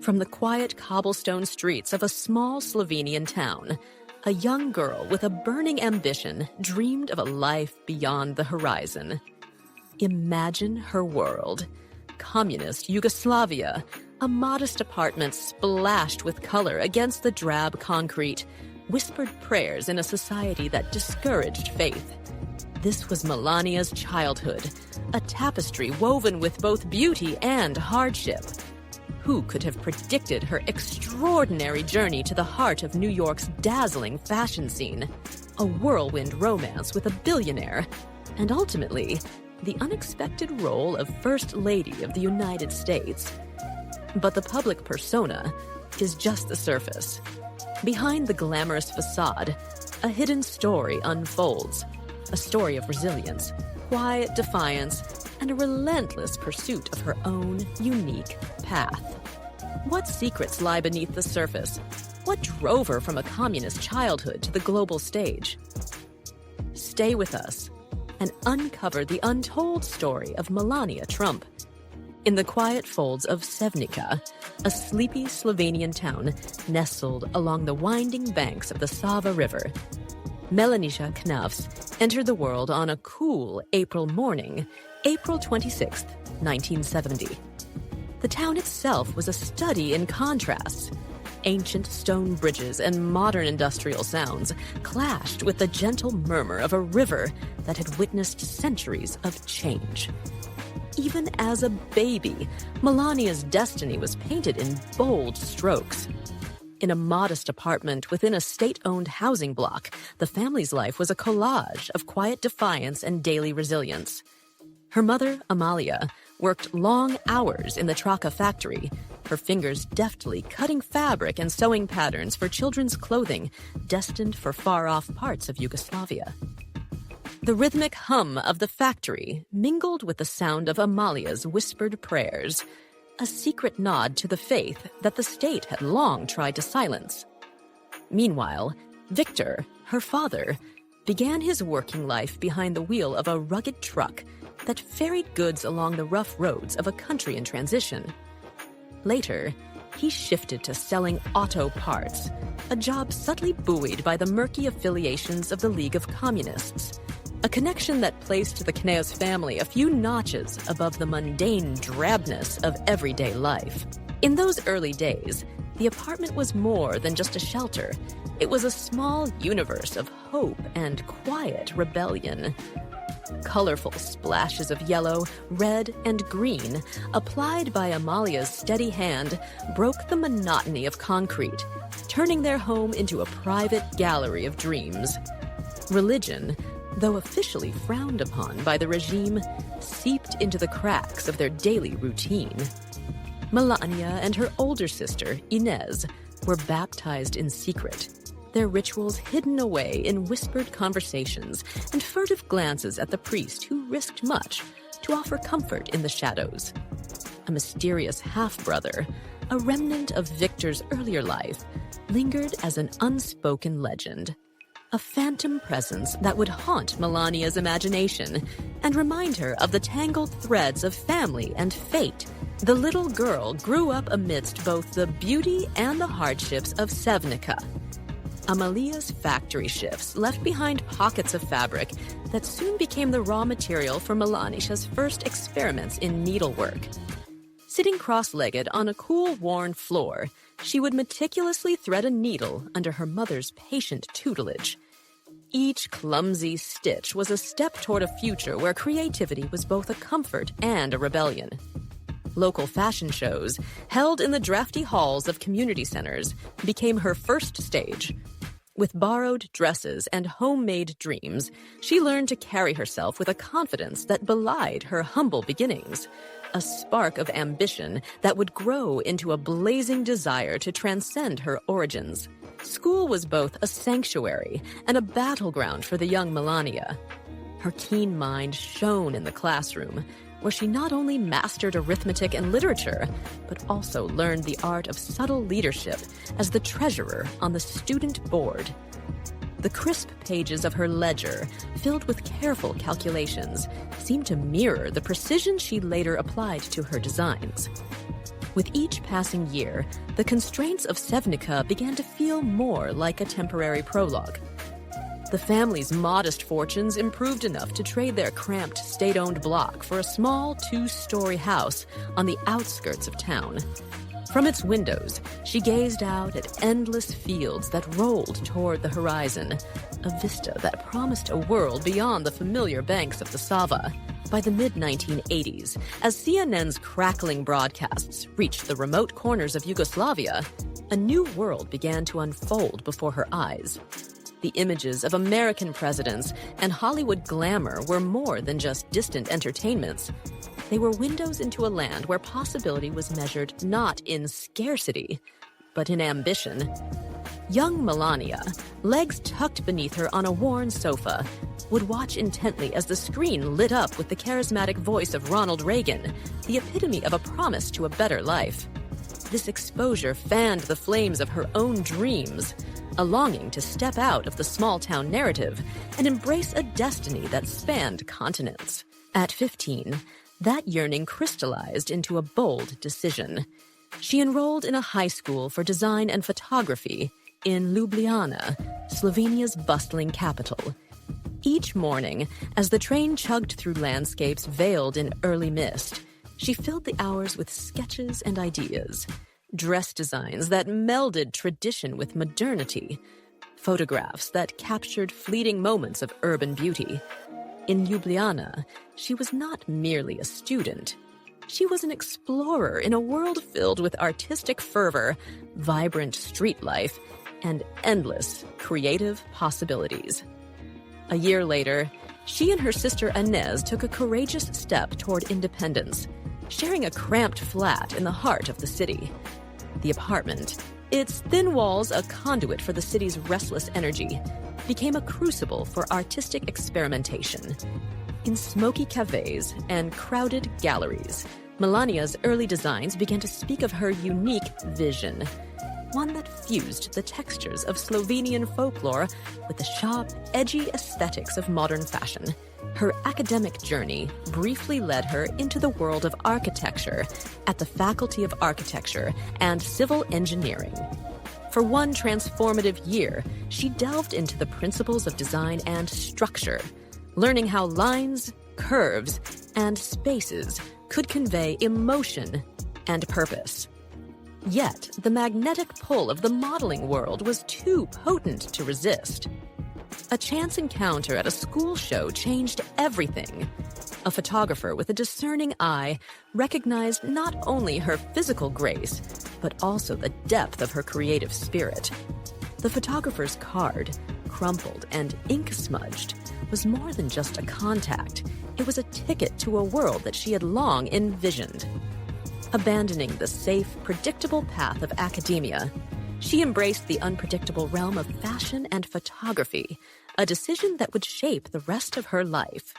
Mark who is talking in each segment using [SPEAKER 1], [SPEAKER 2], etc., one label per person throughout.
[SPEAKER 1] From the quiet cobblestone streets of a small Slovenian town, a young girl with a burning ambition dreamed of a life beyond the horizon. Imagine her world. Communist Yugoslavia, a modest apartment splashed with color against the drab concrete, whispered prayers in a society that discouraged faith. This was Melania's childhood, a tapestry woven with both beauty and hardship. Who could have predicted her extraordinary journey to the heart of New York's dazzling fashion scene, a whirlwind romance with a billionaire, and ultimately, the unexpected role of First Lady of the United States? But the public persona is just the surface. Behind the glamorous facade, a hidden story unfolds, a story of resilience, quiet defiance, and a relentless pursuit of her own unique path. What secrets lie beneath the surface? What drove her from a communist childhood to the global stage? Stay with us and uncover the untold story of Melania Trump. In the quiet folds of Sevnica, a sleepy Slovenian town nestled along the winding banks of the Sava River, Melania Trump entered the world on a cool April morning, April 26, 1970. The town itself was a study in contrasts. Ancient stone bridges and modern industrial sounds clashed with the gentle murmur of a river that had witnessed centuries of change. Even as a baby, Melania's destiny was painted in bold strokes. In a modest apartment within a state-owned housing block, the family's life was a collage of quiet defiance and daily resilience. Her mother, Amalia, worked long hours in the Traka factory, her fingers deftly cutting fabric and sewing patterns for children's clothing destined for far-off parts of Yugoslavia. The rhythmic hum of the factory mingled with the sound of Amalia's whispered prayers, a secret nod to the faith that the state had long tried to silence. Meanwhile, Victor, her father, began his working life behind the wheel of a rugged truck that ferried goods along the rough roads of a country in transition. Later, he shifted to selling auto parts, a job subtly buoyed by the murky affiliations of the League of Communists, a connection that placed the Knaus family a few notches above the mundane drabness of everyday life. In those early days, the apartment was more than just a shelter. It was a small universe of hope and quiet rebellion. Colorful splashes of yellow, red, and green, applied by Amalia's steady hand, broke the monotony of concrete, turning their home into a private gallery of dreams. Religion, though officially frowned upon by the regime, seeped into the cracks of their daily routine. Melania and her older sister, Inez, were baptized in secret, their rituals hidden away in whispered conversations and furtive glances at the priest who risked much to offer comfort in the shadows. A mysterious half-brother, a remnant of Victor's earlier life, lingered as an unspoken legend, a phantom presence that would haunt Melania's imagination and remind her of the tangled threads of family and fate. The little girl grew up amidst both the beauty and the hardships of Sevnica. Amalia's factory shifts left behind pockets of fabric that soon became the raw material for Melania's first experiments in needlework. Sitting cross-legged on a cool, worn floor, she would meticulously thread a needle under her mother's patient tutelage. Each clumsy stitch was a step toward a future where creativity was both a comfort and a rebellion. Local fashion shows, held in the drafty halls of community centers, became her first stage. With borrowed dresses and homemade dreams, she learned to carry herself with a confidence that belied her humble beginnings, a spark of ambition that would grow into a blazing desire to transcend her origins. School was both a sanctuary and a battleground for the young Melania. Her keen mind shone in the classroom, where she not only mastered arithmetic and literature, but also learned the art of subtle leadership as the treasurer on the student board. The crisp pages of her ledger, filled with careful calculations, seemed to mirror the precision she later applied to her designs. With each passing year, the constraints of Sevnica began to feel more like a temporary prologue. The family's modest fortunes improved enough to trade their cramped state-owned block for a small two-story house on the outskirts of town. From its windows, she gazed out at endless fields that rolled toward the horizon, a vista that promised a world beyond the familiar banks of the Sava. By the mid-1980s, as CNN's crackling broadcasts reached the remote corners of Yugoslavia, a new world began to unfold before her eyes. The images of American presidents and Hollywood glamour were more than just distant entertainments. They were windows into a land where possibility was measured not in scarcity, but in ambition. Young Melania, legs tucked beneath her on a worn sofa, would watch intently as the screen lit up with the charismatic voice of Ronald Reagan, the epitome of a promise to a better life. This exposure fanned the flames of her own dreams, a longing to step out of the small-town narrative and embrace a destiny that spanned continents. At 15, that yearning crystallized into a bold decision. She enrolled in a high school for design and photography in Ljubljana, Slovenia's bustling capital. Each morning, as the train chugged through landscapes veiled in early mist, she filled the hours with sketches and ideas. Dress designs that melded tradition with modernity, photographs that captured fleeting moments of urban beauty. In Ljubljana, she was not merely a student. She was an explorer in a world filled with artistic fervor, vibrant street life, and endless creative possibilities. A year later, she and her sister Inez took a courageous step toward independence, sharing a cramped flat in the heart of the city. The apartment, its thin walls a conduit for the city's restless energy, became a crucible for artistic experimentation. In smoky cafes and crowded galleries, Melania's early designs began to speak of her unique vision, one that fused the textures of Slovenian folklore with the sharp, edgy aesthetics of modern fashion. Her academic journey briefly led her into the world of architecture at the Faculty of Architecture and Civil Engineering. For one transformative year, she delved into the principles of design and structure, learning how lines, curves, and spaces could convey emotion and purpose. Yet, the magnetic pull of the modeling world was too potent to resist. A chance encounter at a school show changed everything. A photographer with a discerning eye recognized not only her physical grace, but also the depth of her creative spirit. The photographer's card, crumpled and ink-smudged, was more than just a contact. It was a ticket to a world that she had long envisioned. Abandoning the safe, predictable path of academia, she embraced the unpredictable realm of fashion and photography, a decision that would shape the rest of her life.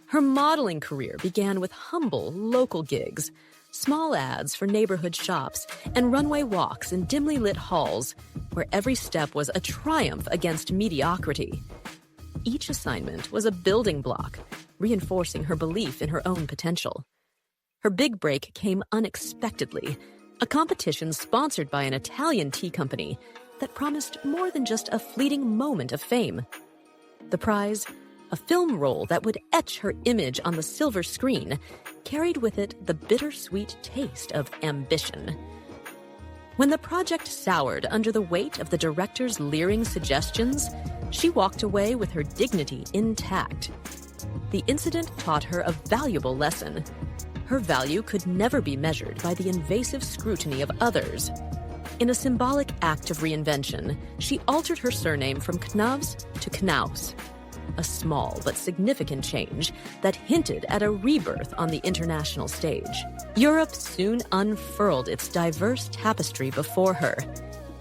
[SPEAKER 1] Her modeling career began with humble local gigs, small ads for neighborhood shops, and runway walks in dimly lit halls, where every step was a triumph against mediocrity. Each assignment was a building block, reinforcing her belief in her own potential. Her big break came unexpectedly, a competition sponsored by an Italian tea company that promised more than just a fleeting moment of fame. The prize, a film role that would etch her image on the silver screen, carried with it the bittersweet taste of ambition. When the project soured under the weight of the director's leering suggestions, she walked away with her dignity intact. The incident taught her a valuable lesson. Her value could never be measured by the invasive scrutiny of others. In a symbolic act of reinvention, she altered her surname from Knavs to Knaus, a small but significant change that hinted at a rebirth on the international stage. Europe soon unfurled its diverse tapestry before her.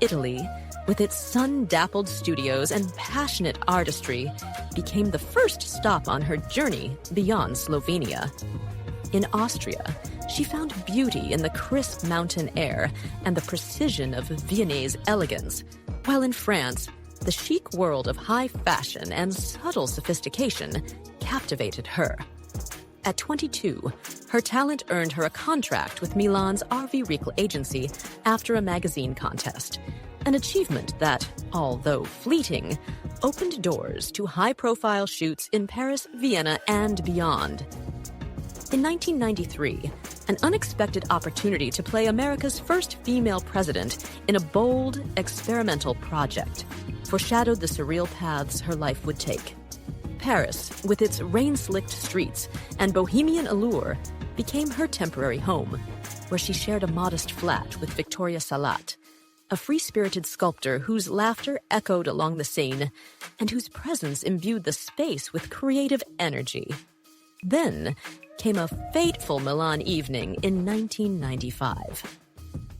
[SPEAKER 1] Italy, with its sun-dappled studios and passionate artistry, became the first stop on her journey beyond Slovenia. In Austria, she found beauty in the crisp mountain air and the precision of Viennese elegance, while in France, the chic world of high fashion and subtle sophistication captivated her. At 22, her talent earned her a contract with Milan's RV Recall agency after a magazine contest, an achievement that, although fleeting, opened doors to high-profile shoots in Paris, Vienna, and beyond. In 1993, an unexpected opportunity to play America's first female president in a bold, experimental project foreshadowed the surreal paths her life would take. Paris, with its rain-slicked streets and bohemian allure, became her temporary home, where she shared a modest flat with Victoria Salat, a free-spirited sculptor whose laughter echoed along the Seine and whose presence imbued the space with creative energy. Then came a fateful Milan evening in 1995.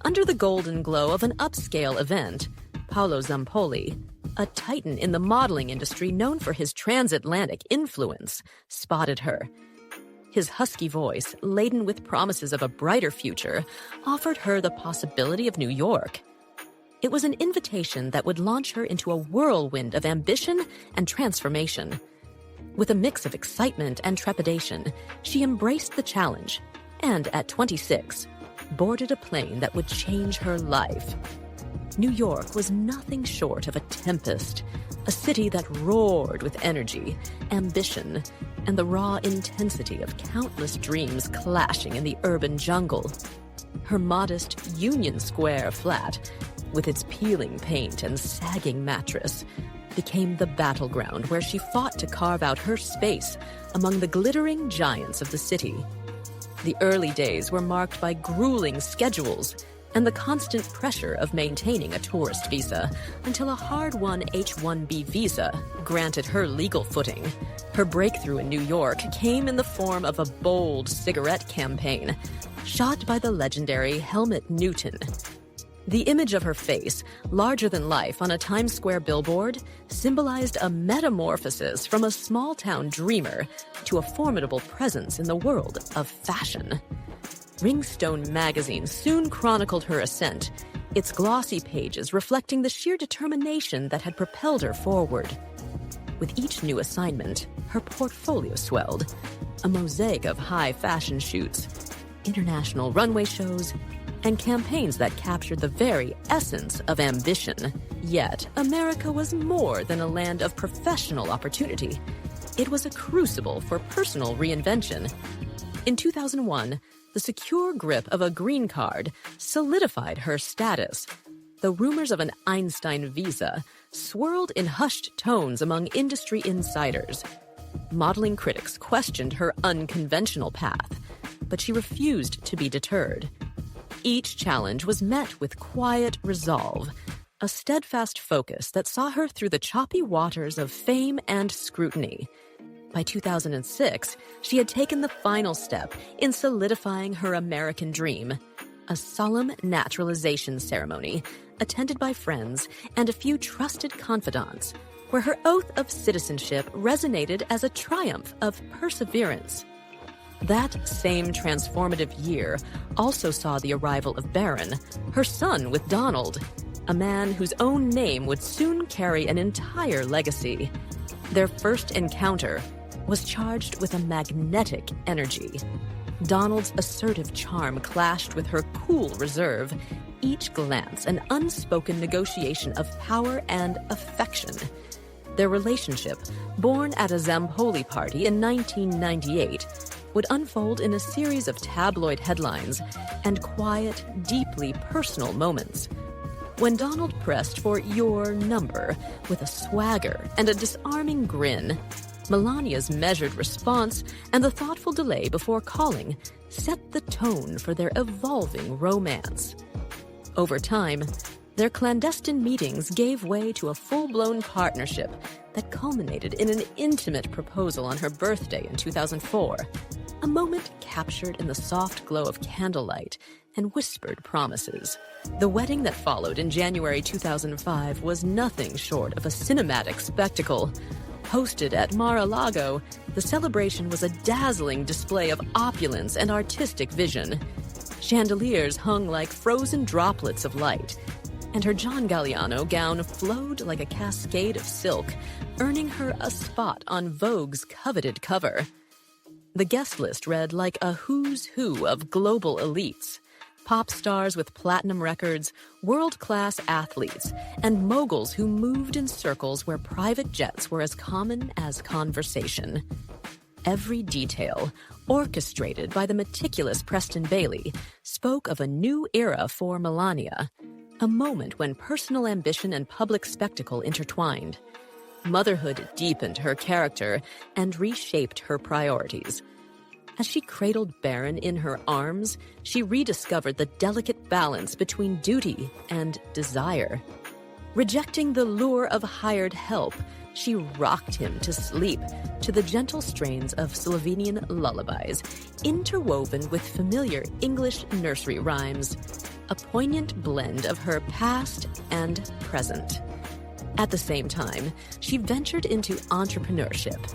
[SPEAKER 1] Under the golden glow of an upscale event, Paolo Zampoli, a titan in the modeling industry known for his transatlantic influence, spotted her. His husky voice, laden with promises of a brighter future, offered her the possibility of New York. It was an invitation that would launch her into a whirlwind of ambition and transformation. With a mix of excitement and trepidation, she embraced the challenge and, at 26, boarded a plane that would change her life. New York was nothing short of a tempest, a city that roared with energy, ambition, and the raw intensity of countless dreams clashing in the urban jungle. Her modest Union Square flat, with its peeling paint and sagging mattress, became the battleground where she fought to carve out her space among the glittering giants of the city. The early days were marked by grueling schedules and the constant pressure of maintaining a tourist visa until a hard-won H-1B visa granted her legal footing. Her breakthrough in New York came in the form of a bold cigarette campaign, shot by the legendary Helmut Newton. The image of her face, larger than life on a Times Square billboard, symbolized a metamorphosis from a small-town dreamer to a formidable presence in the world of fashion. Ringstone magazine soon chronicled her ascent, its glossy pages reflecting the sheer determination that had propelled her forward. With each new assignment, her portfolio swelled, a mosaic of high fashion shoots, international runway shows, and campaigns that captured the very essence of ambition. Yet, America was more than a land of professional opportunity. It was a crucible for personal reinvention. In 2001, the secure grip of a green card solidified her status. The rumors of an Einstein visa swirled in hushed tones among industry insiders. Modeling critics questioned her unconventional path, but she refused to be deterred. Each challenge was met with quiet resolve, a steadfast focus that saw her through the choppy waters of fame and scrutiny. By 2006, she had taken the final step in solidifying her American dream, a solemn naturalization ceremony attended by friends and a few trusted confidants, where her oath of citizenship resonated as a triumph of perseverance. That same transformative year also saw the arrival of Barron, her son with Donald, a man whose own name would soon carry an entire legacy. Their first encounter was charged with a magnetic energy. Donald's assertive charm clashed with her cool reserve, each glance an unspoken negotiation of power and affection. Their relationship, born at a Zampoli party in 1998, would unfold in a series of tabloid headlines and quiet, deeply personal moments. When Donald pressed for your number with a swagger and a disarming grin, Melania's measured response and the thoughtful delay before calling set the tone for their evolving romance. Over time, their clandestine meetings gave way to a full-blown partnership that culminated in an intimate proposal on her birthday in 2004, a moment captured in the soft glow of candlelight and whispered promises. The wedding that followed in January 2005 was nothing short of a cinematic spectacle. Hosted at Mar-a-Lago, the celebration was a dazzling display of opulence and artistic vision. Chandeliers hung like frozen droplets of light, and her John Galliano gown flowed like a cascade of silk, earning her a spot on Vogue's coveted cover. The guest list read like a who's who of global elites. Pop stars with platinum records, world-class athletes, and moguls who moved in circles where private jets were as common as conversation. Every detail, orchestrated by the meticulous Preston Bailey, spoke of a new era for Melania, a moment when personal ambition and public spectacle intertwined. Motherhood deepened her character and reshaped her priorities. As she cradled Baron in her arms, she rediscovered the delicate balance between duty and desire. Rejecting the lure of hired help, she rocked him to sleep to the gentle strains of Slovenian lullabies, interwoven with familiar English nursery rhymes, a poignant blend of her past and present. At the same time, she ventured into entrepreneurship.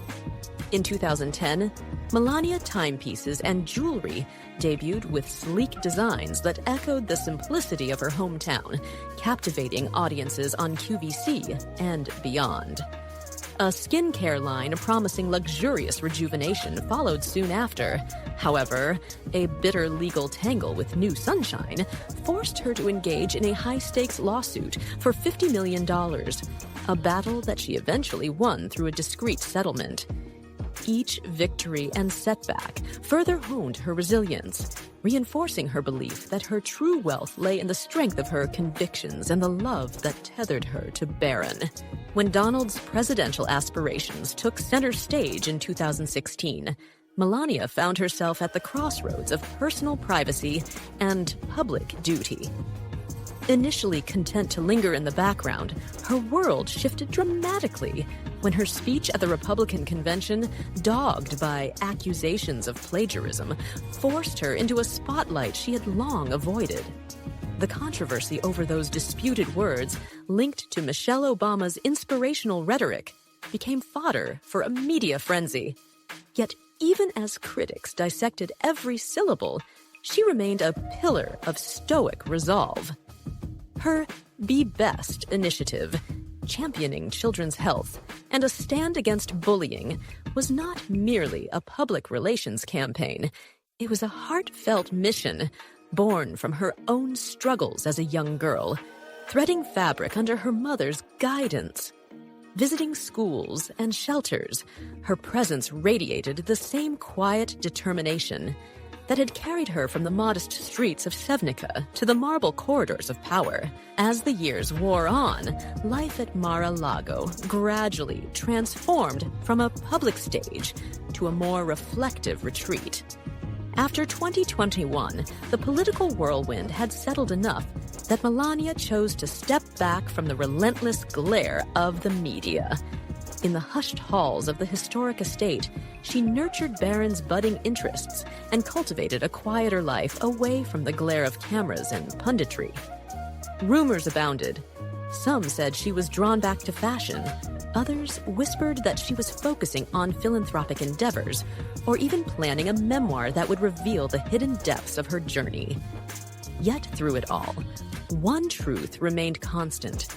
[SPEAKER 1] In 2010, Melania timepieces and jewelry debuted with sleek designs that echoed the simplicity of her hometown, captivating audiences on QVC and beyond. A skincare line promising luxurious rejuvenation followed soon after. However, a bitter legal tangle with New Sunshine forced her to engage in a high-stakes lawsuit for $50 million, a battle that she eventually won through a discreet settlement. Each victory and setback further honed her resilience, reinforcing her belief that her true wealth lay in the strength of her convictions and the love that tethered her to Baron. When Donald's presidential aspirations took center stage in 2016, Melania found herself at the crossroads of personal privacy and public duty. Initially content to linger in the background, her world shifted dramatically when her speech at the Republican convention, dogged by accusations of plagiarism, forced her into a spotlight she had long avoided. The controversy over those disputed words, linked to Michelle Obama's inspirational rhetoric, became fodder for a media frenzy. Yet, even as critics dissected every syllable, she remained a pillar of stoic resolve. Her Be Best initiative, championing children's health, and a stand against bullying was not merely a public relations campaign. It was a heartfelt mission born from her own struggles as a young girl, threading fabric under her mother's guidance. Visiting schools and shelters, her presence radiated the same quiet determination that had carried her from the modest streets of Sevnica to the marble corridors of power. As the years wore on, life at Mar-a-Lago gradually transformed from a public stage to a more reflective retreat. After 2021, the political whirlwind had settled enough that Melania chose to step back from the relentless glare of the media. In the hushed halls of the historic estate, she nurtured Baron's budding interests and cultivated a quieter life away from the glare of cameras and punditry. Rumors abounded. Some said she was drawn back to fashion. Others whispered that she was focusing on philanthropic endeavors, or even planning a memoir that would reveal the hidden depths of her journey. Yet through it all, one truth remained constant: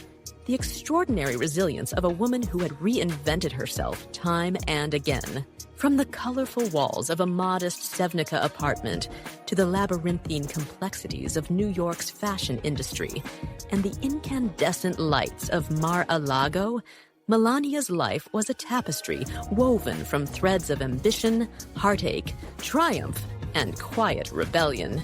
[SPEAKER 1] the extraordinary resilience of a woman who had reinvented herself time and again. From the colorful walls of a modest Sevnica apartment to the labyrinthine complexities of New York's fashion industry and the incandescent lights of Mar-a-Lago, Melania's life was a tapestry woven from threads of ambition, heartache, triumph, and quiet rebellion.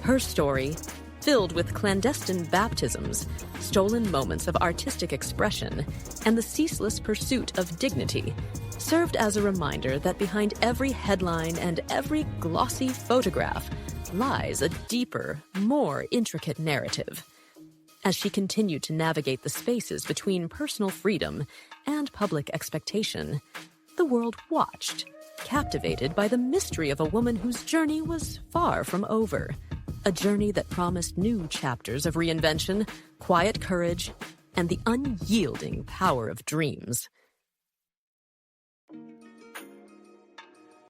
[SPEAKER 1] Her story, filled with clandestine baptisms, stolen moments of artistic expression, and the ceaseless pursuit of dignity, served as a reminder that behind every headline and every glossy photograph lies a deeper, more intricate narrative. As she continued to navigate the spaces between personal freedom and public expectation, the world watched, captivated by the mystery of a woman whose journey was far from over. A journey that promised new chapters of reinvention, quiet courage, and the unyielding power of dreams.